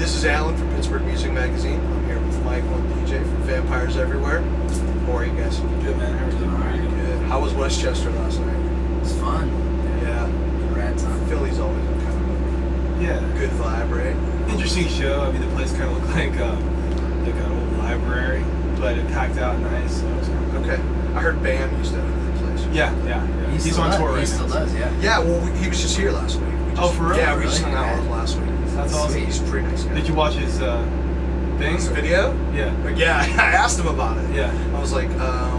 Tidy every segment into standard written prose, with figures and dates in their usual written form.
this is Alan from Pittsburgh Music Magazine. I'm here with Michael and DJ from Vampires Everywhere. How are you guys? Good, man. How are you? How are you? Good. How was Westchester last night? It's fun. Yeah. Rad time. Philly's always a kind of a good vibe, right? Interesting show. I mean, the place kind of looked like an old library, but it packed out nice. So it was kind of cool. Okay. I heard Bam used to have the place. Yeah. He's on tour right now. He still does, yeah. Yeah, well, he was just here last week. For real? Yeah, we Really? just hung out with him last week. That's awesome. He's a pretty nice guy. Did you watch his thing? His video? Yeah. Yeah, I asked him about it. Yeah. I was like,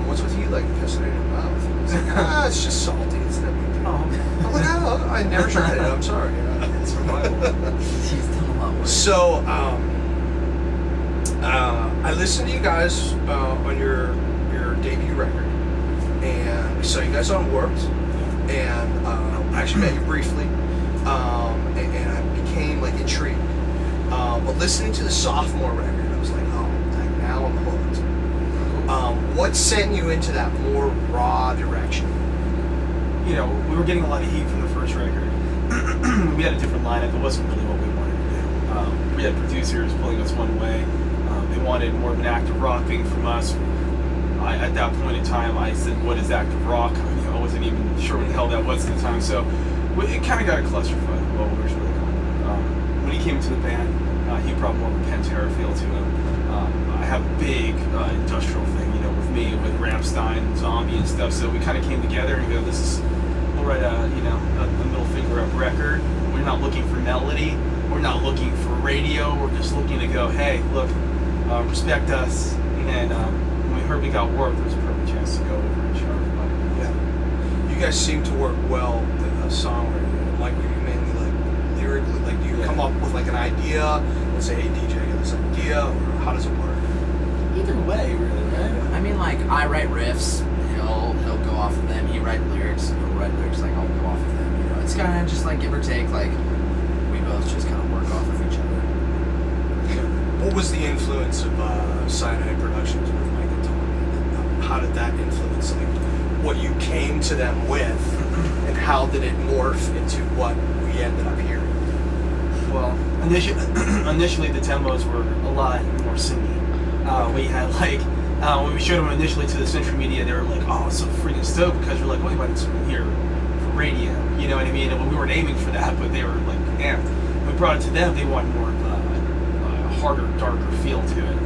what's with you, like, pissing in your mouth? He's like, it's just salty. It's no big deal. I'm like, oh, I never tried it. I'm sorry. It's revival. He's done a lot worse. So, I listened to you guys on your debut record, and I saw you guys on Warped, and I actually met you briefly, and I became like intrigued. But listening to the sophomore record, I was like, oh, like, now I'm hooked. What sent you into that more raw direction? You know, we were getting a lot of heat from the first record. We had a different lineup. It wasn't really what we wanted to do. We had producers pulling us one way. They wanted more of an active rock thing from us. At that point in time, I said, what is active rock? I wasn't even sure what the hell that was at the time. So it kind of got a clusterfuck of what we were really going. When he came into the band, he brought more of a Pantera feel to him. I have a big industrial thing, with me, with Rammstein, Zombie and stuff. So we kind of came together and go, we'll write a middle finger up record. We're not looking for melody. We're not looking for radio. We're just looking to go, hey, look, respect us. And when we heard we got Warped, there was a perfect chance to go over and show everybody. Yeah. You guys seem to work well with a songwriting. Like, you mainly like lyrically, like, do you come up with like an idea and say, hey DJ, I got this idea, or how does it work? Either way, really, right? I mean, like, I write riffs, he'll go off of them. He write lyrics, he'll write lyrics, like, I'll go off of them. It's kind of just like give or take, like, we both just kind of work off of each other. What was the influence of Cyanide Productions with Mike and Tommy? And how did that influence, like, what you came to them with, and how did it morph into what we ended up hearing? Well, initially the demos were a lot more singy. We had like, when we showed them initially to the Century Media, they were like, oh, it's so freaking stoked, because we're like, well, you might need something here for radio, you know what I mean? And we weren't aiming for that, but they were like amped. When we brought it to them, they wanted more of a harder, darker feel to it.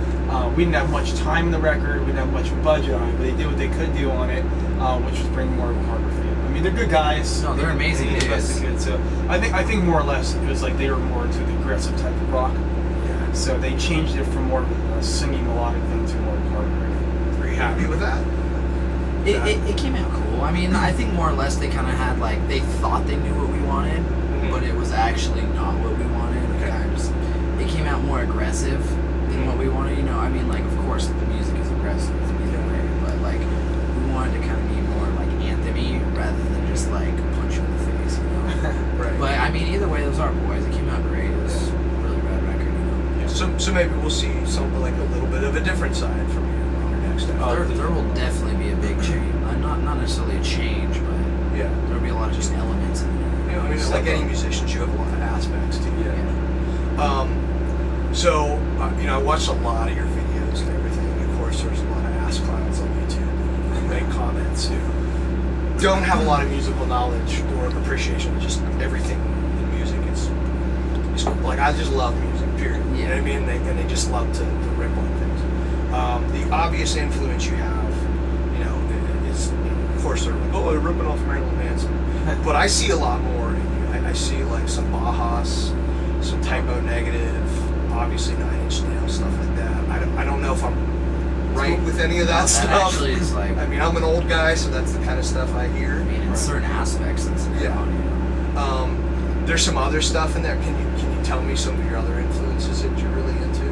We didn't have much time in the record, we didn't have much budget on it, but they did what they could do on it, which was bring more of a harder feel. I mean, they're good guys. No, they're amazing guys. Good. So I think more or less it was like they were more into the aggressive type of rock. Yeah. So they changed it from more of a singing melodic thing to more of a harder record. Are you happy with that? It came out cool. I mean, I think more or less they kind of had, like, they thought they knew what we wanted, but it was actually not what we wanted. It came out more aggressive than what we wanted, I mean, like, of course the music is aggressive either way, but, like, we wanted to kind of be more, like, anthem-y rather than just, like, punch you in the face, Right. But, I mean, either way, those are boys. It came out great. It was a really rad record, Yeah. So maybe we'll see something like a little bit of a different side from you on your next album. There will definitely be a big change. Not necessarily a change, but Yeah. there'll be a lot of just elements in there. I mean, like any musicians, you have a lot of aspects to you. So, I watched a lot of your videos and everything. Of course, there's a lot of ass clowns on YouTube who make comments who don't have a lot of musical knowledge or appreciation of just everything in music. It's cool. Like, I just love music, period. You know what I mean? And they just love to rip on things. The obvious influence you have, is, of course, they're like, oh, they're ripping off Marilyn Manson. But I see a lot more in you. I see, like, some Bajas, some Typo Negative, obviously 9 Inch Nails, stuff like that. I don't know if I'm right with any of that stuff. That actually is like, I mean, I'm an old guy, so that's the kind of stuff I hear. I mean, in certain aspects, that's There's some other stuff in there. Can you tell me some of your other influences that you're really into?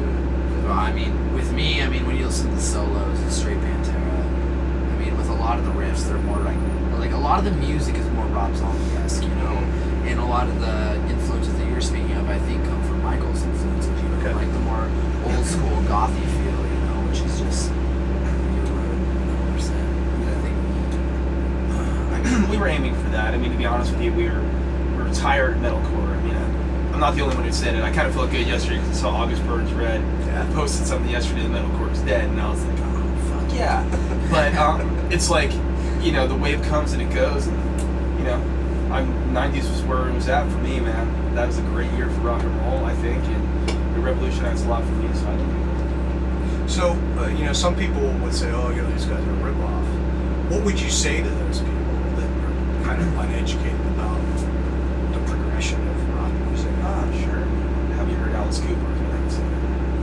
Well, I mean, with me, when you listen to the solos, it's straight Pantera. I mean, with a lot of the riffs, they're more like a lot of the music is more Rob Zombie-esque, and a lot of the influences that you're speaking of, I think, come from Michael's influences, like the more old school gothy feel, which is just your road, 100%. I think we were aiming for that. I mean, to be honest with you, we were tired of metalcore. I mean, I'm not the only one who said it. I kind of felt good yesterday because I saw August Burns Red posted something yesterday. The metalcore is dead, and I was like, oh fuck yeah. But it's like, you know, the wave comes and it goes, and you know, 90s was where it was at for me, man. That was a great year for rock and roll, I think, and it revolutionized a lot for me. So I don't. So, you know, some people would say, oh, you know, these guys are a ripoff. What would you say to those people that are kind of uneducated about the progression of rock music? Sure. Have you heard Alice Cooper?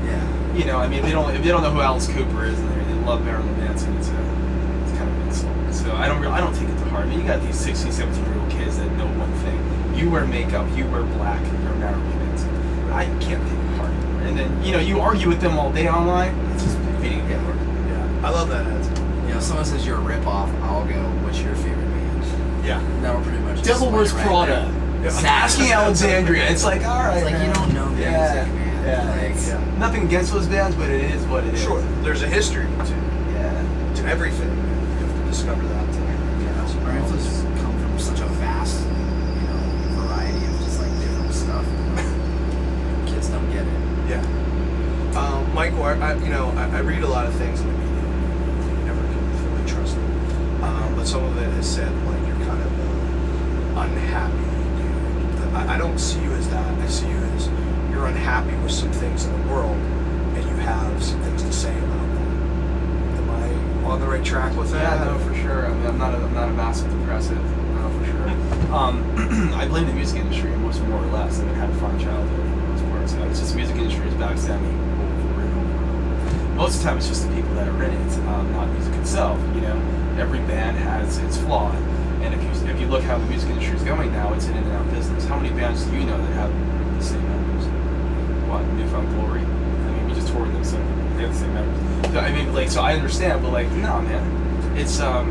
Yeah. You know, I mean, if they don't know who Alice Cooper is and they love Marilyn Manson, it's kind of an insult. So I don't take it to heart. I mean, you got these 16, 17-year-old kids that know one thing. You wear makeup, you wear black, you're Marilyn Manson. I can't take it to heart anymore. And then, you know, you argue with them all day online. It's just beating it apart. Yeah, I love that answer. You know, someone says you're a ripoff, I'll go, what's your favorite band? Yeah. That we're pretty much Devil Wears Prada. Asking Alexandria. It's like, all right. It's like, man. you don't know music, man. Yeah. Nothing against those bands, but it is what it is. Sure. There's a history to everything. You have to discover that. Our influences come from such a vast, you know, variety of just like different stuff. Kids don't get it. Yeah. Michael, I read a lot of things in the media. You never can fully trust them. But some of it has said, like, you're kind of unhappy dude. I don't see you as that. I see you as you're unhappy with some things in the world, and you have some things to say about them. Am I on the right track with that? Yeah, no, for sure. I mean, I'm not a massive depressive, no, for sure. I blame the music industry, more or less. I mean, I had a fun childhood for the most part. So it's just the music industry is backstabbing over and over. Most of the time, it's just the people that are in it, not music itself. You know, every band has its flaw, and if you look how the music industry is going now, it's an in-and-out business. How many bands do you know that have the same members? What, Newfound Glory? I mean, we just toured them, so they have the same members. So, I mean, like, so I understand, but like, no, man, it's a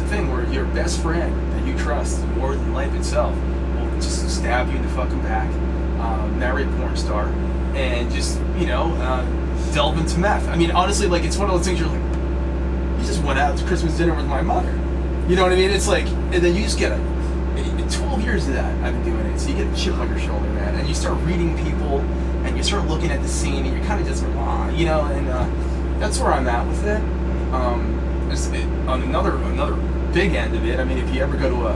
thing where your best friend that you trust more than life itself will just stab you in the fucking back, marry a porn star, and just, you know, delve into meth. I mean, honestly, like, it's one of those things you're like, you just went out to Christmas dinner with my mother. You know what I mean? It's like, and then you just get 12 years of that I've been doing it, so you get a chip on your shoulder, man, and you start reading people, and you start looking at the scene, and you're kind of just like, you know, and that's where I'm at with it. On another big end of it, I mean, if you ever go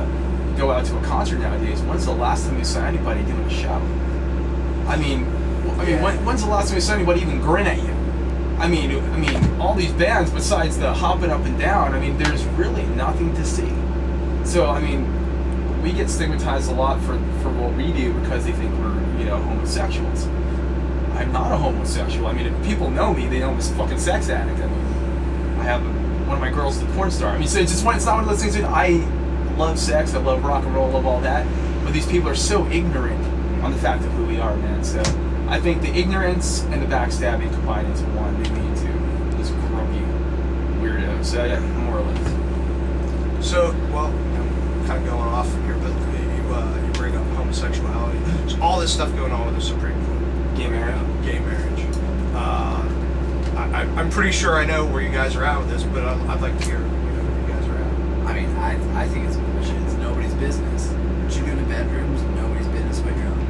out to a concert nowadays, when's the last time you saw anybody doing a show? I mean, when's the last time you saw anybody even grin at you? I mean, all these bands, besides the hopping up and down, I mean, there's really nothing to see. So, I mean, we get stigmatized a lot for what we do because they think we're, you know, homosexuals. I'm not a homosexual. I mean, if people know me, they know I'm a fucking sex addict. I mean, I have one of my girls is a porn star. I mean, so it's not one of those things that I love sex, I love rock and roll, I love all that. But these people are so ignorant on the fact of who we are, man. So I think the ignorance and the backstabbing combined into one, they lead to this grumpy weirdo. So yeah, more or less. So, well, I'm kind of going off here, but you bring up homosexuality. There's all this stuff going on with the Supreme Court. Gay marriage. Gay marriage. I'm pretty sure I know where you guys are at with this, but I'd like to hear where you guys are at. I mean, I think it's bullshit. It's nobody's business. What you do in the bedrooms, nobody's business but your own.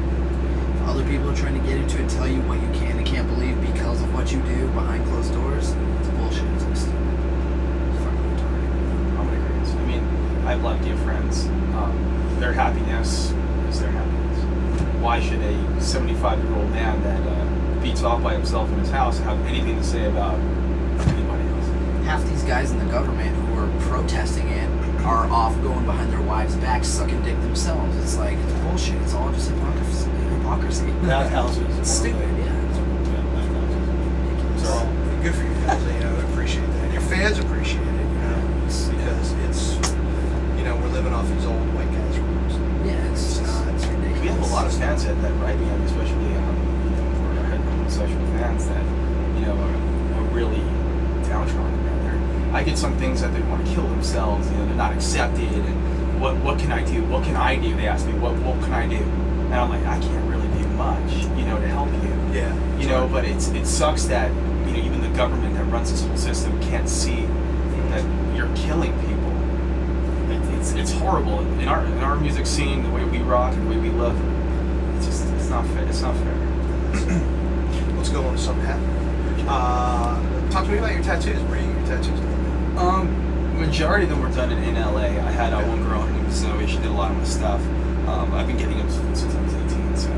If other people are trying to get into it, tell you what you can and can't believe because of what you do behind closed doors, it's bullshit. It's stupid. It's fucking retarded. I'm gonna agree. I mean, I have a lot of gay friends. Their happiness is their happiness. Why should a 75-year-old man that beats off by himself in his house have anything to say about anybody else? Half these guys in the government who are protesting it are off going behind their wives' backs, sucking dick themselves. It's like, it's bullshit. It's all just hypocrisy. Bathhouses. It's stupid, yeah. So good for you guys. You know, I appreciate that. And your fans appreciate it, you know, because it's, you know, we're living off these old white guys' rules. Yeah, it's ridiculous. We have a lot of fans that write me, especially homosexual fans that, you know, are really downtrodden. I get some things that they want to kill themselves. You know, they're not accepted. And what can I do? What can I do? They ask me, what can I do? And I'm like, I can't really do much, you know, to help you. Yeah. You know, but it sucks that, you know, even the government that runs this whole system can't see that you're killing people. It's horrible in our music scene, the way we rock and the way we look. It's not fair. It's not fair. Let's go on to something happy. Talk to me about your tattoos. Where do you get your tattoos done? Majority of them were done in LA. I had one girl, her name was Zoe. She did a lot of my stuff. I've been getting them since I was 18. So,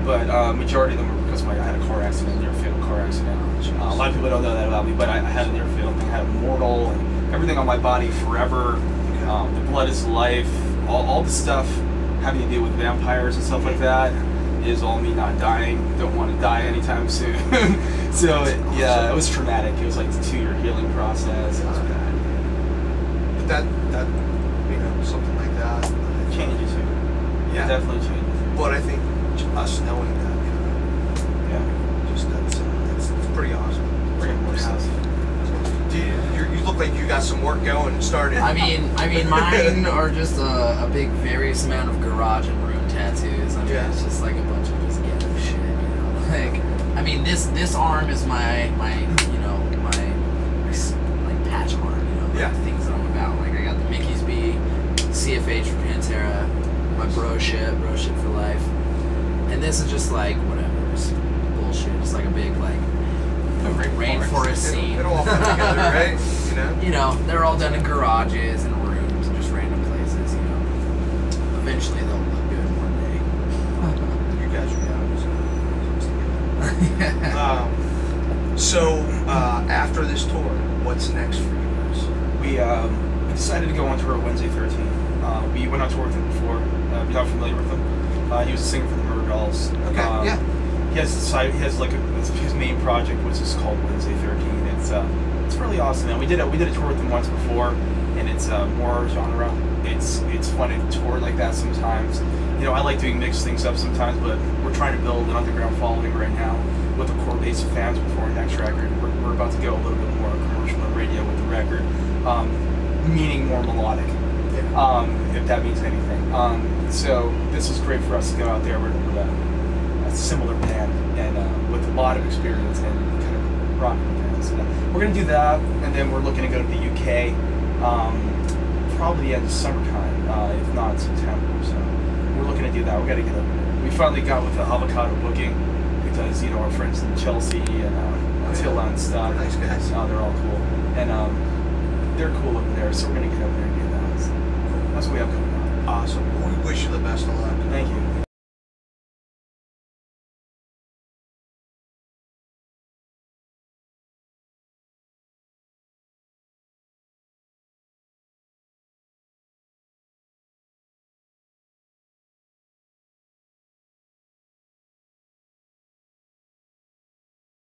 but majority of them were because I had a car accident, near fatal car accident. A lot of people don't know that about me, but I had a near fatal thing. I had a mortal and everything on my body forever. The blood is life. All the stuff having to deal with vampires and stuff like that is all me not dying. Don't want to die anytime soon. So it was traumatic. It was like a 2-year healing process. It was bad. But that something like that Changes you. Yeah, it definitely changes. But I think us knowing that, just that's pretty awesome. Pretty awesome. You look like you got some work going and started. I mean, mine are just a big various amount of garage and room tattoos. I mean, it's just like a bunch of just ghetto shit, Like, I mean, this arm is my patch arm, things that I'm about. Like, I got the Mickey's B, CFH for Pantera, my bro shit for life, and this is just like whatever, just bullshit. It's like a big rainforest scene. It'll all come together, right? They're all done in garages and rooms and just random places. Eventually they'll look good one day. You guys are young, so after this tour, what's next for you guys? We decided to go on tour Wednesday 13. We went on tour with him before. If you're not familiar with him, he was a singer for the Murder Dolls. Okay. He has his main project, which is called Wednesday 13. It's really awesome, man. We did a tour with him once before, and it's more genre. It's fun to tour like that sometimes. I like doing mixed things up sometimes, but we're trying to build an underground following right now with a core base of fans before our next record. We're about to go a little bit more commercial and radio with the record, meaning more melodic, if that means anything. So this is great for us to go out there with a similar band and with a lot of experience and kind of rock bands. So we're going to do that, and then we're looking to go to the UK probably the end of summertime, if not September. So we're looking to do that. We're going to get over there. We finally got with the Avocado booking because our friends in Chelsea and Attila and stuff. Nice guys. They're all cool, and they're cool over there. So we're going to get over there and do that. So that's what we have coming up. Awesome. Well, we wish you the best of luck. Thank you.